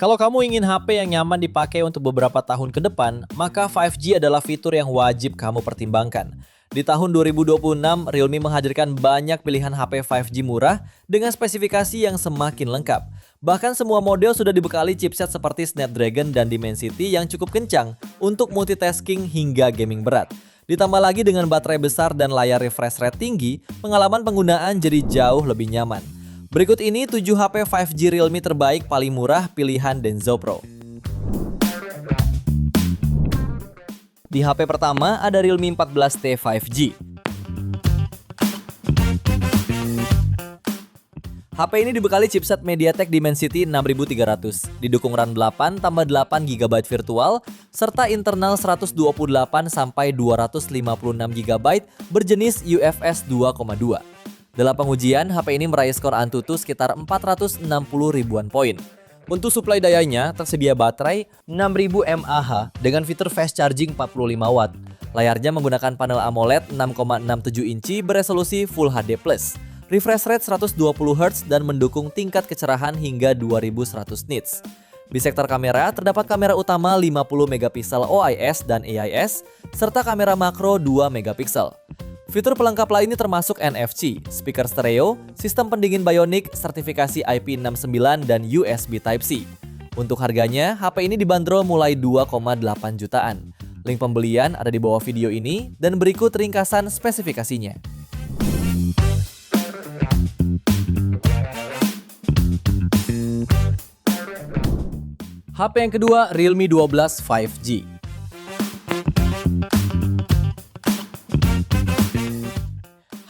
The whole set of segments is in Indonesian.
Kalau kamu ingin HP yang nyaman dipakai untuk beberapa tahun ke depan, maka 5G adalah fitur yang wajib kamu pertimbangkan. Di tahun 2026, Realme menghadirkan banyak pilihan HP 5G murah dengan spesifikasi yang semakin lengkap. Bahkan semua model sudah dibekali chipset seperti Snapdragon dan Dimensity yang cukup kencang untuk multitasking hingga gaming berat. Ditambah lagi dengan baterai besar dan layar refresh rate tinggi, pengalaman penggunaan jadi jauh lebih nyaman. Berikut ini 7 HP 5G Realme terbaik paling murah pilihan Denso Pro. Di HP pertama ada Realme 14T 5G. HP ini dibekali chipset MediaTek Dimensity 6300, didukung RAM 8 tambah 8 GB virtual, serta internal 128 sampai 256 GB berjenis UFS 2,2. Dalam pengujian, HP ini meraih skor Antutu sekitar 460 ribuan poin. Untuk suplai dayanya, tersedia baterai 6000 mAh dengan fitur fast charging 45 watt. Layarnya menggunakan panel AMOLED 6,67 inci beresolusi Full HD+. Refresh rate 120 Hz dan mendukung tingkat kecerahan hingga 2100 nits. Di sektor kamera, terdapat kamera utama 50 megapiksel OIS dan AIS, serta kamera makro 2 megapiksel. Fitur pelengkap lainnya termasuk NFC, speaker stereo, sistem pendingin Bionic, sertifikasi IP69 dan USB Type-C. Untuk harganya, HP ini dibanderol mulai 2,8 jutaan. Link pembelian ada di bawah video ini dan berikut ringkasan spesifikasinya. HP yang kedua, Realme 12 5G.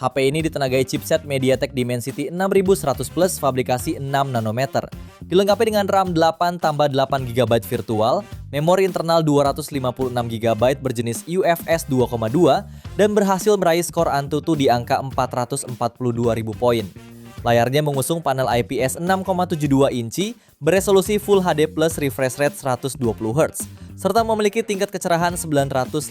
HP ini ditenagai chipset MediaTek Dimensity 6100 Plus fabrikasi 6 nanometer. Dilengkapi dengan RAM 8 tambah 8 GB virtual, memori internal 256 GB berjenis UFS 2,2 dan berhasil meraih skor Antutu di angka 442.000 poin. Layarnya mengusung panel IPS 6,72 inci beresolusi Full HD Plus refresh rate 120 Hz serta memiliki tingkat kecerahan 950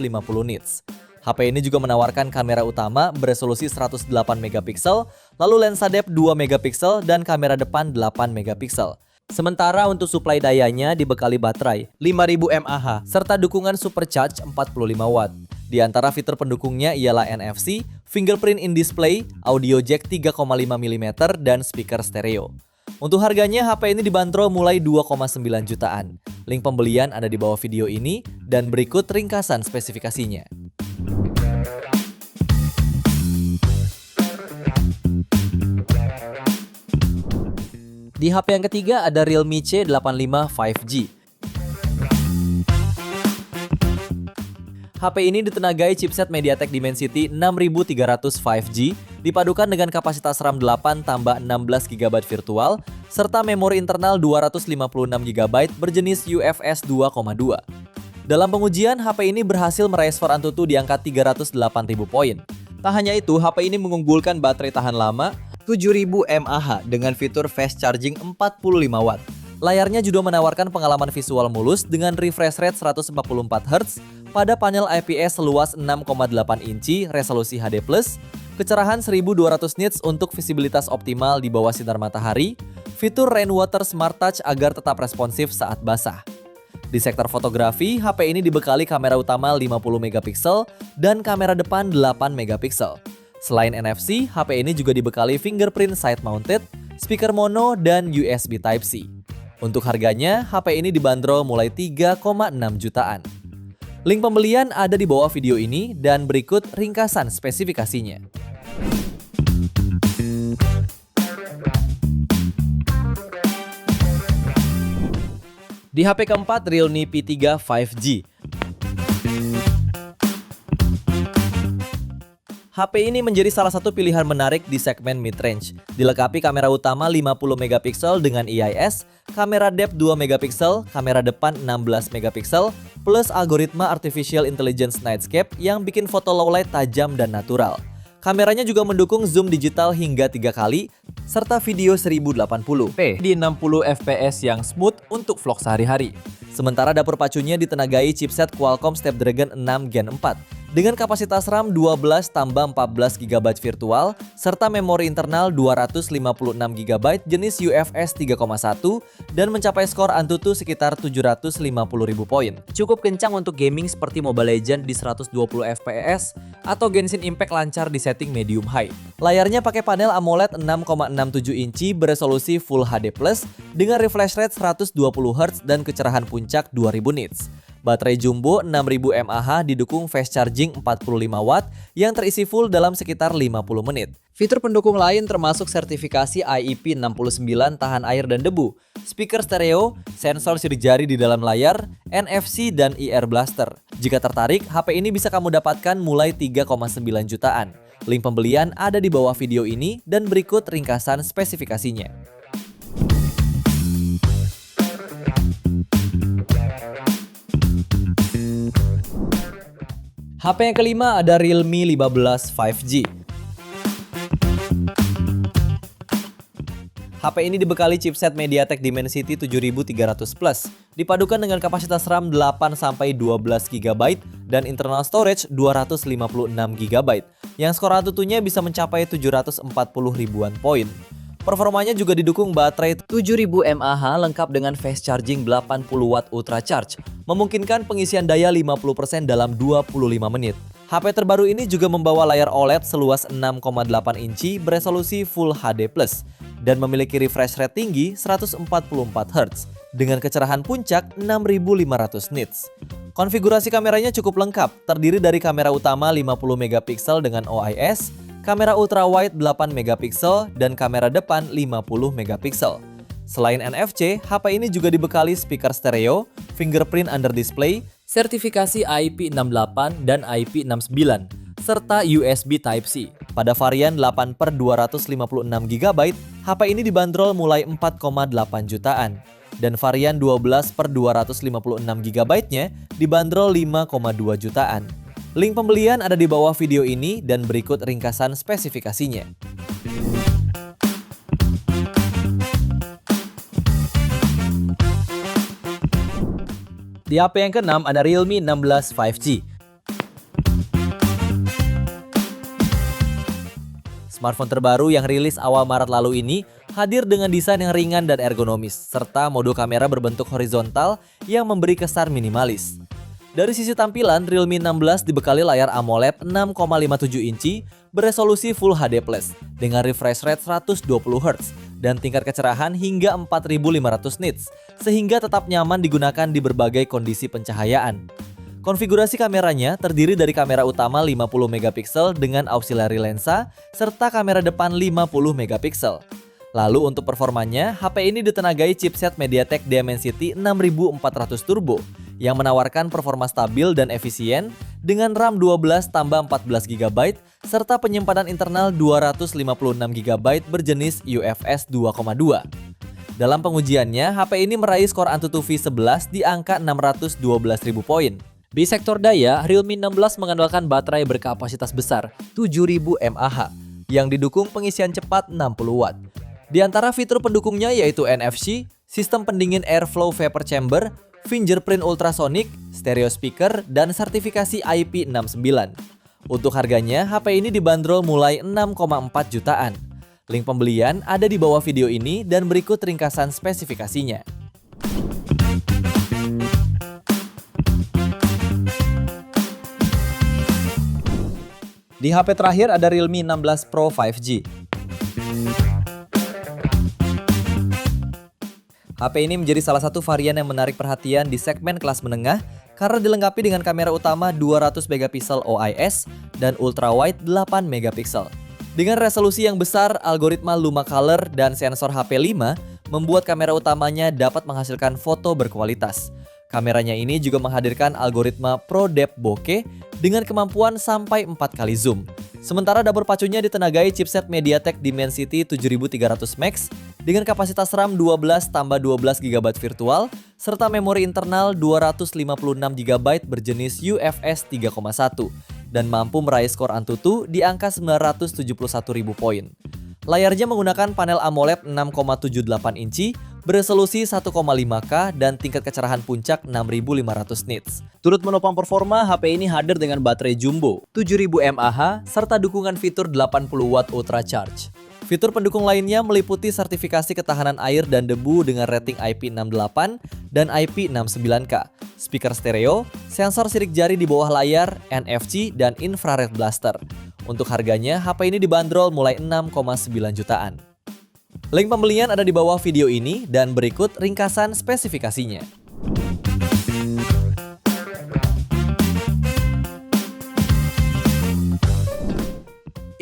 nits. HP ini juga menawarkan kamera utama beresolusi 108 megapiksel, lalu lensa depth 2 megapiksel dan kamera depan 8 megapiksel. Sementara untuk suplai dayanya dibekali baterai 5000 mAh serta dukungan supercharge 45 watt. Di antara fitur pendukungnya ialah NFC, fingerprint in display, audio jack 3,5 mm dan speaker stereo. Untuk harganya HP ini dibanderol mulai 2,9 jutaan. Link pembelian ada di bawah video ini dan berikut ringkasan spesifikasinya. Di HP yang ketiga ada Realme C85 5G. HP ini ditenagai chipset MediaTek Dimensity 6300 5G, dipadukan dengan kapasitas RAM 8 tambah 16 GB virtual, serta memori internal 256 GB berjenis UFS 2,2. Dalam pengujian, HP ini berhasil meraih skor Antutu di angka 308.000 poin. Tak hanya itu, HP ini mengunggulkan baterai tahan lama 7000 mAh dengan fitur fast charging 45 watt. Layarnya juga menawarkan pengalaman visual mulus dengan refresh rate 144 Hz pada panel IPS seluas 6,8 inci resolusi HD+, kecerahan 1200 nits untuk visibilitas optimal di bawah sinar matahari, fitur Rainwater Smart Touch agar tetap responsif saat basah. Di sektor fotografi, HP ini dibekali kamera utama 50 megapiksel dan kamera depan 8 megapiksel. Selain NFC, HP ini juga dibekali fingerprint side mounted, speaker mono, dan USB Type-C. Untuk harganya, HP ini dibanderol mulai 3,6 jutaan. Link pembelian ada di bawah video ini dan berikut ringkasan spesifikasinya. Di HP keempat, Realme P3 5G. HP ini menjadi salah satu pilihan menarik di segmen mid-range. Dilengkapi kamera utama 50 megapiksel dengan AIS, kamera depth 2 megapiksel, kamera depan 16 megapiksel, plus algoritma Artificial Intelligence Nightscape yang bikin foto low light tajam dan natural. Kameranya juga mendukung zoom digital hingga 3 kali, serta video 1080p di 60 fps yang smooth untuk vlog sehari-hari. Sementara dapur pacunya ditenagai chipset Qualcomm Snapdragon 6 Gen 4. Dengan kapasitas RAM 12 tambah 14 GB virtual, serta memori internal 256 GB jenis UFS 3,1 dan mencapai skor Antutu sekitar 750.000 poin. Cukup kencang untuk gaming seperti Mobile Legends di 120 fps atau Genshin Impact lancar di setting medium high. Layarnya pakai panel AMOLED 6,67 inci beresolusi Full HD+ dengan refresh rate 120 Hz dan kecerahan puncak 2000 nits. Baterai jumbo 6000 mAh didukung fast charging 45 watt yang terisi full dalam sekitar 50 menit. Fitur pendukung lain termasuk sertifikasi IP69 tahan air dan debu, Speaker stereo, sensor sidik jari di dalam layar, NFC dan ear blaster. Jika tertarik, HP ini bisa kamu dapatkan mulai 3,9 jutaan. Link pembelian ada di bawah video ini dan berikut ringkasan spesifikasinya. HP yang kelima ada Realme 15 5G. HP ini dibekali chipset MediaTek Dimensity 7300 Plus, dipadukan dengan kapasitas RAM 8-12 GB dan internal storage 256 GB, yang skor Antutunya bisa mencapai 740 ribuan poin. Performanya juga didukung baterai 7000 mAh lengkap dengan fast charging 80 watt ultra charge, memungkinkan pengisian daya 50% dalam 25 menit. HP terbaru ini juga membawa layar OLED seluas 6,8 inci beresolusi Full HD+, dan memiliki refresh rate tinggi 144 Hz dengan kecerahan puncak 6500 nits. Konfigurasi kameranya cukup lengkap, terdiri dari kamera utama 50 MP dengan OIS, kamera ultrawide 8 MP dan kamera depan 50 MP. Selain NFC, HP ini juga dibekali speaker stereo, fingerprint under display, sertifikasi IP68 dan IP69, serta USB Type-C. Pada varian 8/256 GB, HP ini dibanderol mulai 4,8 jutaan. Dan varian 12/256 GB-nya dibanderol 5,2 jutaan. Link pembelian ada di bawah video ini dan berikut ringkasan spesifikasinya. Di HP yang keenam ada Realme 16 5G. Smartphone terbaru yang rilis awal Maret lalu ini hadir dengan desain yang ringan dan ergonomis, serta mode kamera berbentuk horizontal yang memberi kesan minimalis. Dari sisi tampilan, Realme 16 dibekali layar AMOLED 6,57 inci beresolusi Full HD+, dengan refresh rate 120 Hz dan tingkat kecerahan hingga 4500 nits, sehingga tetap nyaman digunakan di berbagai kondisi pencahayaan. Konfigurasi kameranya terdiri dari kamera utama 50 MP dengan auxiliary lensa, serta kamera depan 50 MP. Lalu untuk performanya, HP ini ditenagai chipset MediaTek Dimensity 6400 Turbo yang menawarkan performa stabil dan efisien dengan RAM 12 tambah 14 GB serta penyimpanan internal 256 GB berjenis UFS 2,2. Dalam pengujiannya, HP ini meraih skor Antutu V11 di angka 612.000 poin. Di sektor daya, Realme 16 mengandalkan baterai berkapasitas besar 7000 mAh yang didukung pengisian cepat 60 watt. Di antara fitur pendukungnya yaitu NFC, sistem pendingin airflow vapor chamber, fingerprint ultrasonic, stereo speaker, dan sertifikasi IP69. Untuk harganya, HP ini dibanderol mulai 6,4 jutaan. Link pembelian ada di bawah video ini dan berikut ringkasan spesifikasinya. Di HP terakhir ada Realme 16 Pro 5G. HP ini menjadi salah satu varian yang menarik perhatian di segmen kelas menengah karena dilengkapi dengan kamera utama 200 MP OIS dan ultrawide 8 MP. Dengan resolusi yang besar, algoritma Luma Color dan sensor HP5 membuat kamera utamanya dapat menghasilkan foto berkualitas. Kameranya ini juga menghadirkan algoritma Pro Depth Bokeh dengan kemampuan sampai 4 kali zoom. Sementara dapur pacunya ditenagai chipset MediaTek Dimensity 7300 Max dengan kapasitas RAM 12 tambah 12 GB virtual serta memori internal 256 GB berjenis UFS 3,1 dan mampu meraih skor Antutu di angka 971.000 poin. Layarnya menggunakan panel AMOLED 6,78 inci beresolusi 1,5K dan tingkat kecerahan puncak 6500 nits. Turut menopang performa, HP ini hadir dengan baterai jumbo 7000 mAh serta dukungan fitur 80 Watt Ultra Charge. Fitur pendukung lainnya meliputi sertifikasi ketahanan air dan debu dengan rating IP68 dan IP69K, speaker stereo, sensor sidik jari di bawah layar, NFC, dan infrared blaster. Untuk harganya, HP ini dibanderol mulai 6,9 jutaan. Link pembelian ada di bawah video ini dan berikut ringkasan spesifikasinya.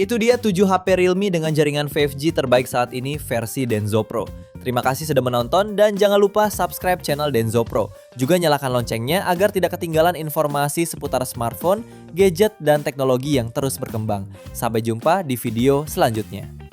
Itu dia 7 HP Realme dengan jaringan 5G terbaik saat ini versi Denso Pro. Terima kasih sudah menonton dan jangan lupa subscribe channel Denso Pro. Juga nyalakan loncengnya agar tidak ketinggalan informasi seputar smartphone, gadget, dan teknologi yang terus berkembang. Sampai jumpa di video selanjutnya.